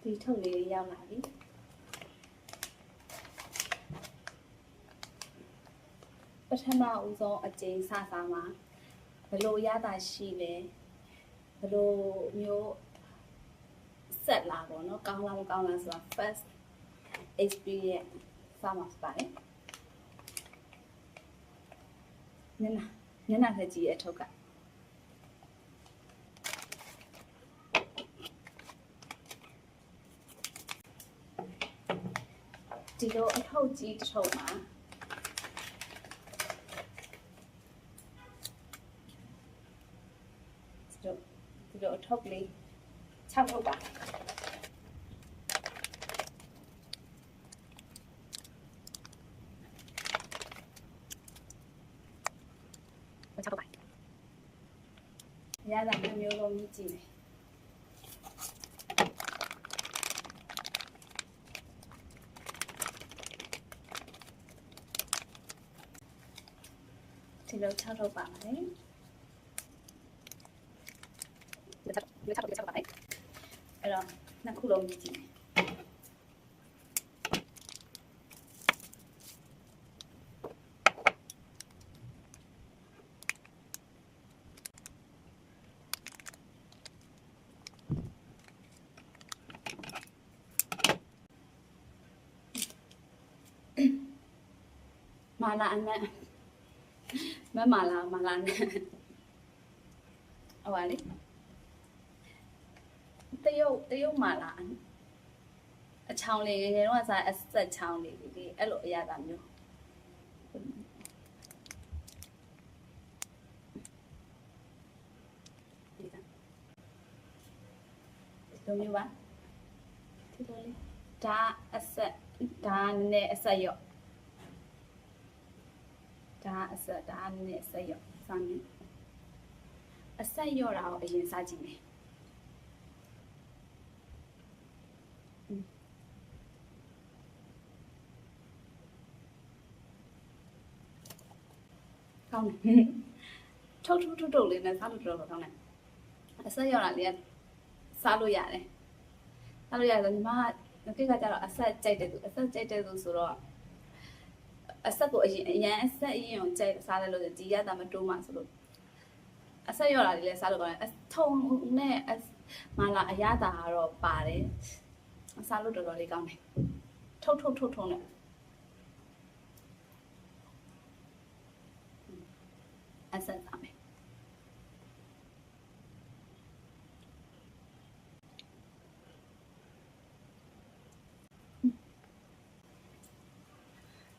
ဒီထုတ်လေးရောက်လာပြီပထမဦးဆုံးအကျဉ်းစစားမှာဘယ်လိုရတာရှိလဲဘယ်လိုမျိုးဆက်လာပေါ့နော်ကောင်းလားမကောင်းလားဆိုတာ first experience စမှာပါတယ်ညနာထက်ကြီးအထုပ်ကဒီလိုအထုပ်ကြီးတစ်ထုပ်မှာဒီလိုအထုပ်လေး6ထုပ်ပါရတာမျိုးလုံးကြီးကြည့်မယ်ဒီလို6ထုတ်ပါမယ်6ထုတ်ပါမယ်အဲ့တော့နှစ်ခုလုံးကြည့်မယ်မာလာအနက်မမာလာနဲ့ဟိုပါလေတရုတ်မာလာအချောင်းလေးငယ်ငယ်တော့စားအဆက်ချောင်းလေးအဲ့လိုအရသာမျိုးဒီလိုမျိုးပါဒီလိုလေးဒါအဆက်ဒါနည်းနည်းအဆက်ရော့ဒါအဆက်ဒါနည်းနည်းအဆက်ရော့စမ်းမယ်အဆက်ရော့တာကိုအရင်စကြည့်မယ်ကောင်းတယ်ထုတ်လေးနဲ့စားလို့တော်တော်ကောင်းတယ်အဆက်ရော့တာလေးကစားလို့ရတယ်ဆိုညီမကကိကကြတော့အဆက်ကြိုက်တယ်သူဆိုတော့အဆက်ကိုအရင်အဆက်အရင်ကိုကြိုက်စားလိုက်လို့ဒီရတာမတိုးမှဆိုလို့အဆက်ရော်လာလေးလဲစားလို့ကောင်းတယ်ထုံနဲ့မာလာအရသာကတော့ပါတယ်စားလို့တော်တော်လေးကောင်းတယ်ထုံနဲ့အဆက်စားမယ်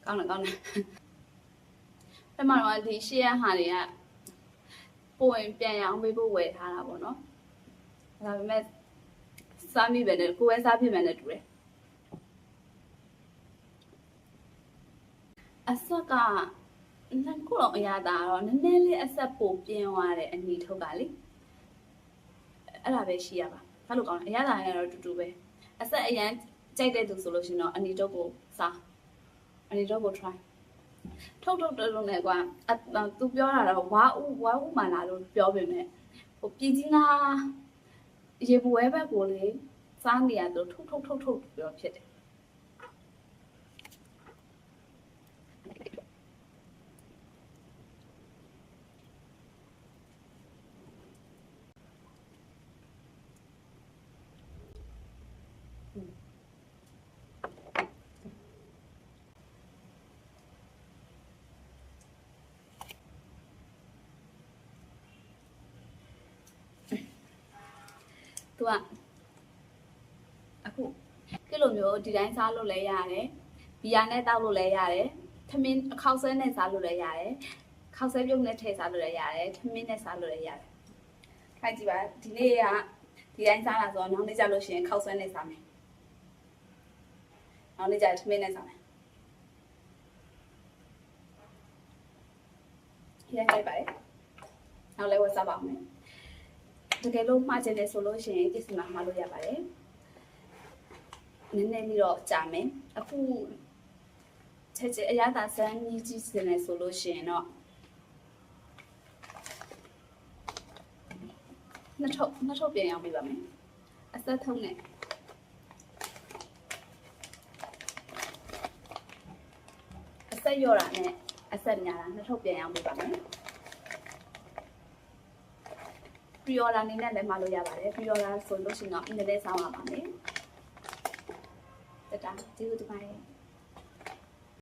ကောင်းတယ်အဲ့မှာတော့ဒီရှေ့ရဟာတွေကပို့ရင်ပြန်ရအောင်ပေးဖို့ဝယ်ထားတာပေါ့နော်ဒါပေမဲ့စားမိပဲနဲ့ကိုယ်ပဲစားပြမယ်နဲ့တူတယ်အဆက်ကနှစ်ခုတော့အရသာတော့နည်းနည်းလေးအဆက်ပိုပြင်းသွားတယ်အနီထုတ်ကလေအဲ့ဒါပဲရှိရပါဘာလို့ကောင်းလဲအရသာရတော့တူတူပဲအဆက်အရန်ကြိုက်တဲ့သူဆိုလို့ရှိရင်တော့အနီထုတ်ကိုစားအနေတော့ကို try ထုတ်လုံးနဲ့ကွာသူပြောတာတော့ဝါဥမာလာလို့ပြောပေမဲ့ဟိုပြည်ကြီးလားရေပွဲဘက်ကိုလေစားနေရတော့ထုတ်ပြောဖြစ်တယ်သူကအခုကဲလိုမျိုးဒီတိုင်းစားလို့လည်းရတယ်ဘီယာနဲ့တောက်လို့လည်းရတယ်ထမင်းအခောက်ဆွဲနဲ့စားလို့လည်းရတယ်ခောက်ဆွဲပြုတ်နဲ့ထည့်စားလို့လည်းရတယ်ထမင်းနဲ့စားလို့လည်းရတယ်ခိုင်းကြည့်ပါဒီနေ့ကဒီတိုင်းစားလာဆိုတော့နောက်နေ့ကျလို့ရှိရင်ခောက်ဆွဲနဲ့စားမယ်နောက်နေ့ကျထမင်းနဲ့စားမယ်ဒီတိုင်းလိုက်ပါလေနောက်လည်းဝတ်စားပါဦးမယ်တကယ်လို့မှားချင်တယ်ဆိုလို့ရှိရင်ဒီစမှာမှားလို့ရပါတယ်နည်းနည်းလေးတော့ကြာမယ်အခုချက်အရသာစမ်းကြီးကြီးစင်နေဆိုလို့ရှိရင်တော့နှစ်ထုပ်ပြန်အောင်ပြပါမယ်အဆက်ထုံးနဲ့ ဆက်ရော့တာနဲ့အဆက်ညာတာနှစ်ထုပ်ပြန်အောင်ပေးပါမယ် pre-order အနေနဲ့လည်းမလုပ်ရပါတယ် pre-order ဆိုလို့ရှိရင်တော့အင်္ဂလိပ်ဆောင်းပါပါမယ်တတာကျေးဇူးတင်ပါတယ်